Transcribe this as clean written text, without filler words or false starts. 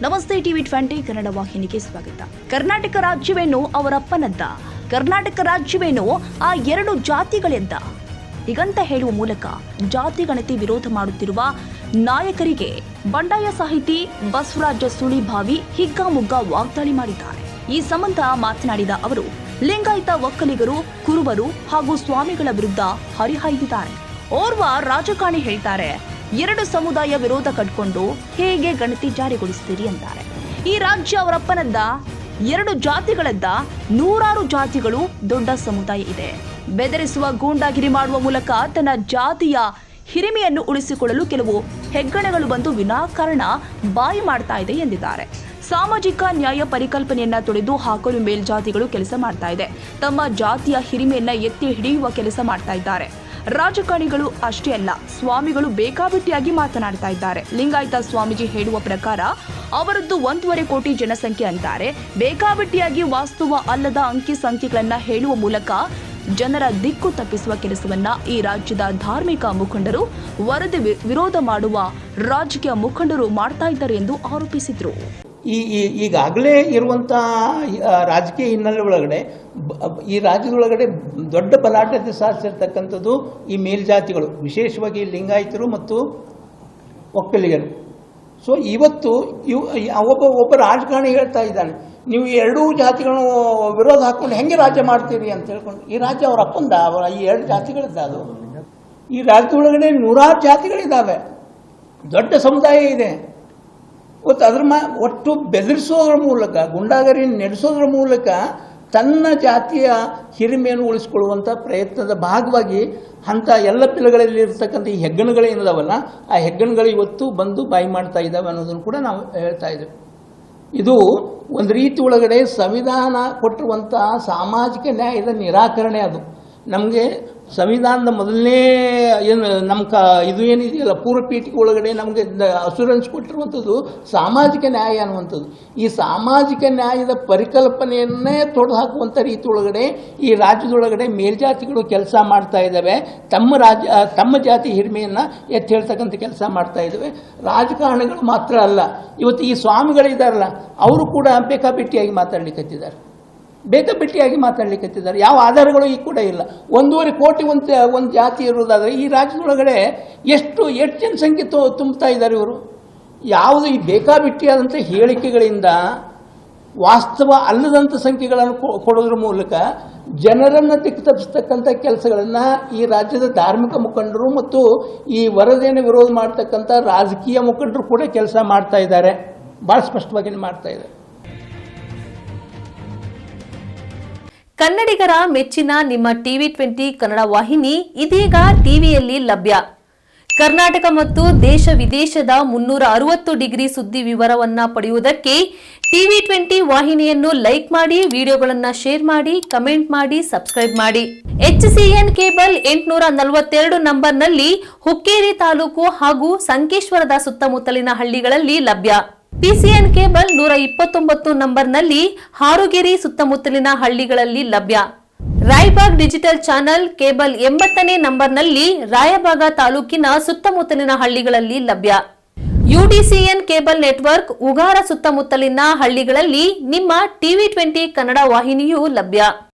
ನಮಸ್ತೆ ಟಿವಿ 20 ಕನ್ನಡ ವಾಹಿನಿಗೆ ಸ್ವಾಗತ. ಕರ್ನಾಟಕ ರಾಜ್ಯವೇನು ಅವರಪ್ಪನದ್ದ, ಕರ್ನಾಟಕ ರಾಜ್ಯವೇನು ಆ ಎರಡು ಜಾತಿಗಳೆಂದ ಹೀಗಂತ ಹೇಳುವ ಮೂಲಕ ಜಾತಿ ಗಣತಿ ವಿರೋಧ ಮಾಡುತ್ತಿರುವ ನಾಯಕರಿಗೆ ಬಂಡಾಯ ಸಾಹಿತಿ ಬಸವರಾಜ ಸುಳಿಭಾವಿ ಹಿಗ್ಗಾಮುಗ್ಗ ವಾಗ್ದಾಳಿ ಮಾಡಿದ್ದಾರೆ. ಈ ಸಂಬಂಧ ಮಾತನಾಡಿದ ಅವರು ಲಿಂಗಾಯತ ಒಕ್ಕಲಿಗರು, ಕುರುಬರು ಹಾಗೂ ಸ್ವಾಮಿಗಳ ವಿರುದ್ಧ ಹರಿಹಾಯ್ದಿದ್ದಾರೆ. ಓರ್ವ ರಾಜಕಾರಣಿ ಹೇಳ್ತಾರೆ, ಎರಡು ಸಮುದಾಯ ವಿರೋಧ ಕಟ್ಕೊಂಡು ಹೇಗೆ ಗಣತಿ ಜಾರಿಗೊಳಿಸ್ತೀರಿ ಅಂತಾರೆ. ಈ ರಾಜ್ಯ ಅವರಪ್ಪನದ್ದ, ಎರಡು ಜಾತಿಗಳದ್ದ, ನೂರಾರು ಜಾತಿಗಳು, ದೊಡ್ಡ ಸಮುದಾಯ ಇದೆ. ಬೆದರಿಸುವ ಗೂಂಡಾಗಿರಿ ಮಾಡುವ ಮೂಲಕ ತನ್ನ ಜಾತಿಯ ಹಿರಿಮೆಯನ್ನು ಉಳಿಸಿಕೊಳ್ಳಲು ಕೆಲವು ಹೆಗ್ಗಣಗಳು ಬಂದು ವಿನಾಕಾರಣ ಬಾಯಿ ಮಾಡ್ತಾ ಇದೆ ಎಂದಿದ್ದಾರೆ. ಸಾಮಾಜಿಕ ನ್ಯಾಯ ಪರಿಕಲ್ಪನೆಯನ್ನ ತೊಡೆದು ಹಾಕಲು ಮೇಲ್ಜಾತಿಗಳು ಕೆಲಸ ಮಾಡ್ತಾ ಇದೆ. ತಮ್ಮ ಜಾತಿಯ ಹಿರಿಮೆಯನ್ನ ಎತ್ತಿ ಹಿಡಿಯುವ ಕೆಲಸ ಮಾಡ್ತಾ ಇದ್ದಾರೆ. ರಾಜಕಾರಣಿಗಳು ಅಷ್ಟೇ ಅಲ್ಲ, ಸ್ವಾಮಿಗಳು ಬೇಕಾಬಿಟ್ಟಿಯಾಗಿ ಮಾತನಾಡ್ತಾ ಇದ್ದಾರೆ. ಲಿಂಗಾಯತ ಸ್ವಾಮೀಜಿ ಹೇಳುವ ಪ್ರಕಾರ ಅವರದ್ದು 1.5 ಕೋಟಿ ಜನಸಂಖ್ಯೆ ಅಂತಾರೆ. ಬೇಕಾಬಿಟ್ಟಿಯಾಗಿ ವಾಸ್ತವ ಅಲ್ಲದ ಅಂಕಿ ಸಂಖ್ಯೆಗಳನ್ನ ಹೇಳುವ ಮೂಲಕ ಜನರ ದಿಕ್ಕು ತಪ್ಪಿಸುವ ಕೆಲಸವನ್ನ ಈ ರಾಜ್ಯದ ಧಾರ್ಮಿಕ ಮುಖಂಡರು, ವರದಿ ವಿರೋಧ ಮಾಡುವ ರಾಜಕೀಯ ಮುಖಂಡರು ಮಾಡ್ತಾ ಇದ್ದಾರೆ ಎಂದು ಆರೋಪಿಸಿದರು. ಈಗಾಗಲೇ ಇರುವಂಥ ರಾಜಕೀಯ ಹಿನ್ನೆಲೆ ಒಳಗಡೆ ಈ ರಾಜ್ಯದೊಳಗಡೆ ದೊಡ್ಡ ಬಲಾಢ್ಯತೆ ಸಾಧಿಸಿರ್ತಕ್ಕಂಥದ್ದು ಈ ಮೇಲ್ಜಾತಿಗಳು, ವಿಶೇಷವಾಗಿ ಲಿಂಗಾಯತರು ಮತ್ತು ಒಕ್ಕಲಿಗರು. ಸೊ ಇವತ್ತು ಒಬ್ಬ ರಾಜಕಾರಣಿ ಹೇಳ್ತಾ ಇದ್ದಾನೆ, ನೀವು ಎರಡೂ ಜಾತಿಗಳನ್ನು ವಿರೋಧ ಹಾಕ್ಕೊಂಡು ಹೆಂಗೆ ರಾಜ್ಯ ಮಾಡ್ತೀರಿ ಅಂತ ಹೇಳ್ಕೊಂಡು. ಈ ರಾಜ್ಯ ಅವರ ಅಪ್ಪಂದ, ಅವರ ಈ ಎರಡು ಜಾತಿಗಳಿದ್ದ. ಅದು ಈ ರಾಜ್ಯದೊಳಗಡೆ ನೂರಾರು ಜಾತಿಗಳಿದ್ದಾವೆ, ದೊಡ್ಡ ಸಮುದಾಯ ಇದೆ. ಒಟ್ಟು ಬೆದರಿಸೋದ್ರ ಮೂಲಕ, ಗುಂಡಾಗರಿ ನಡೆಸೋದ್ರ ಮೂಲಕ ತನ್ನ ಜಾತಿಯ ಹಿರಿಮೆಯನ್ನು ಉಳಿಸಿಕೊಳ್ಳುವಂಥ ಪ್ರಯತ್ನದ ಭಾಗವಾಗಿ ಅಂಥ ಎಲ್ಲ ಪಿಲ್ಲಗಳಲ್ಲಿ ಇರತಕ್ಕಂಥ ಈ ಹೆಗ್ಗಣಗಳೇನಿದಾವಲ್ಲ, ಆ ಹೆಗ್ಗಣಗಳು ಇವತ್ತು ಬಂದು ಬಾಯಿ ಮಾಡ್ತಾ ಇದ್ದಾವೆ ಅನ್ನೋದನ್ನು ಕೂಡ ನಾವು ಹೇಳ್ತಾ ಇದ್ದೇವೆ. ಇದು ಒಂದು ರೀತಿ ಒಳಗಡೆ ಸಂವಿಧಾನ ಕೊಟ್ಟಿರುವಂಥ ಸಾಮಾಜಿಕ ನ್ಯಾಯದ ನಿರಾಕರಣೆ. ಅದು ನಮಗೆ ಸಂವಿಧಾನದ ಮೊದಲನೇ ಏನು ಇದು ಏನಿದೆಯಲ್ಲ, ಪೂರ್ವ ಪೀಠಿಕೆ ಒಳಗಡೆ ನಮಗೆ ಅಸುರೆನ್ಸ್ ಕೊಟ್ಟಿರುವಂಥದ್ದು ಸಾಮಾಜಿಕ ನ್ಯಾಯ ಅನ್ನುವಂಥದ್ದು. ಈ ಸಾಮಾಜಿಕ ನ್ಯಾಯದ ಪರಿಕಲ್ಪನೆಯನ್ನೇ ತೊಡೆದು ಹಾಕುವಂಥ ರೀತಿ ಒಳಗಡೆ ಈ ರಾಜ್ಯದೊಳಗಡೆ ಮೇಲ್ಜಾತಿಗಳು ಕೆಲಸ ಮಾಡ್ತಾ ಇದ್ದಾವೆ. ತಮ್ಮ ಜಾತಿ ಹಿರಿಮೆಯನ್ನು ಎತ್ತಿ ಹೇಳ್ತಕ್ಕಂಥ ಕೆಲಸ ಮಾಡ್ತಾ ಇದ್ದಾವೆ. ರಾಜಕಾರಣಿಗಳು ಮಾತ್ರ ಅಲ್ಲ, ಇವತ್ತು ಈ ಸ್ವಾಮಿಗಳಿದ್ದಾರಲ್ಲ, ಅವರು ಕೂಡ ಬೇಕಾಬಿಟ್ಟಿಯಾಗಿ ಮಾತಾಡಲಿಕ್ಕತ್ತಿದ್ದಾರೆ. ಯಾವ ಆಧಾರಗಳು ಈಗ ಕೂಡ ಇಲ್ಲ. 1.5 ಕೋಟಿ ಒಂದು ಜಾತಿ ಇರುವುದಾದರೆ ಈ ರಾಜ್ಯದೊಳಗಡೆ ಎಷ್ಟು ಜನಸಂಖ್ಯೆ ತುಂಬುತ್ತಾ ಇದ್ದಾರೆ ಇವರು. ಯಾವುದು ಈ ಬೇಕಾಬಿಟ್ಟಿಯಾದಂಥ ಹೇಳಿಕೆಗಳಿಂದ ವಾಸ್ತವ ಅಲ್ಲದಂಥ ಸಂಖ್ಯೆಗಳನ್ನು ಕೊಡೋದ್ರ ಮೂಲಕ ಜನರನ್ನು ದಿಕ್ಕು ತಪ್ಪಿಸ್ತಕ್ಕಂಥ ಕೆಲಸಗಳನ್ನು ಈ ರಾಜ್ಯದ ಧಾರ್ಮಿಕ ಮುಖಂಡರು ಮತ್ತು ಈ ವರದಿಯನ್ನು ವಿರೋಧ ಮಾಡ್ತಕ್ಕಂಥ ರಾಜಕೀಯ ಮುಖಂಡರು ಕೂಡ ಕೆಲಸ ಮಾಡ್ತಾ ಇದ್ದಾರೆ. ಭಾಳ ಸ್ಪಷ್ಟವಾಗಿ ಮಾಡ್ತಾ ಇದ್ದಾರೆ. ಕನ್ನಡಿಗರ ಮೆಚ್ಚಿನ ನಿಮ್ಮ ಟಿವಿ 20 ಕನ್ನಡ ವಾಹಿನಿ ಇದೀಗ ಟಿವಿಯಲ್ಲಿ ಲಭ್ಯ. ಕರ್ನಾಟಕ ಮತ್ತು ದೇಶ ವಿದೇಶದ 360 ಡಿಗ್ರಿ ಸುದ್ದಿ ವಿವರವನ್ನ ಪಡೆಯುವುದಕ್ಕೆ ಟಿವಿ 20 ವಾಹಿನಿಯನ್ನು ಲೈಕ್ ಮಾಡಿ, ವಿಡಿಯೋಗಳನ್ನು ಶೇರ್ ಮಾಡಿ, ಕಮೆಂಟ್ ಮಾಡಿ, ಸಬ್ಸ್ಕ್ರೈಬ್ ಮಾಡಿ. HCN ಕೇಬಲ್ 842 ನಂಬರ್ನಲ್ಲಿ ಹುಕ್ಕೇರಿ ತಾಲೂಕು ಹಾಗೂ ಸಂಕೇಶ್ವರದ ಸುತ್ತಮುತ್ತಲಿನ ಹಳ್ಳಿಗಳಲ್ಲಿ ಲಭ್ಯ. PCN ಕೇಬಲ್ 129 ನಂಬರ್ನಲ್ಲಿ ಹಾರುಗೆರೆ ಸುತ್ತಮುತ್ತಲಿನ ಹಳ್ಳಿಗಳಲ್ಲಿ ಲಭ್ಯ. ರಾಯಬಾಗ್ ಡಿಜಿಟಲ್ ಚಾನೆಲ್ ಕೇಬಲ್ 80ನೇ ನಂಬರ್ನಲ್ಲಿ ರಾಯಬಾಗ ತಾಲೂಕಿನ ಸುತ್ತಮುತ್ತಲಿನ ಹಳ್ಳಿಗಳಲ್ಲಿ ಲಭ್ಯ. UDCN ಕೇಬಲ್ ನೆಟ್ವರ್ಕ್ ಉಗಾರ ಸುತ್ತಮುತ್ತಲಿನ ಹಳ್ಳಿಗಳಲ್ಲಿ ನಿಮ್ಮ ಟಿವಿ 20 ಕನ್ನಡ ವಾಹಿನಿಯೂ ಲಭ್ಯ.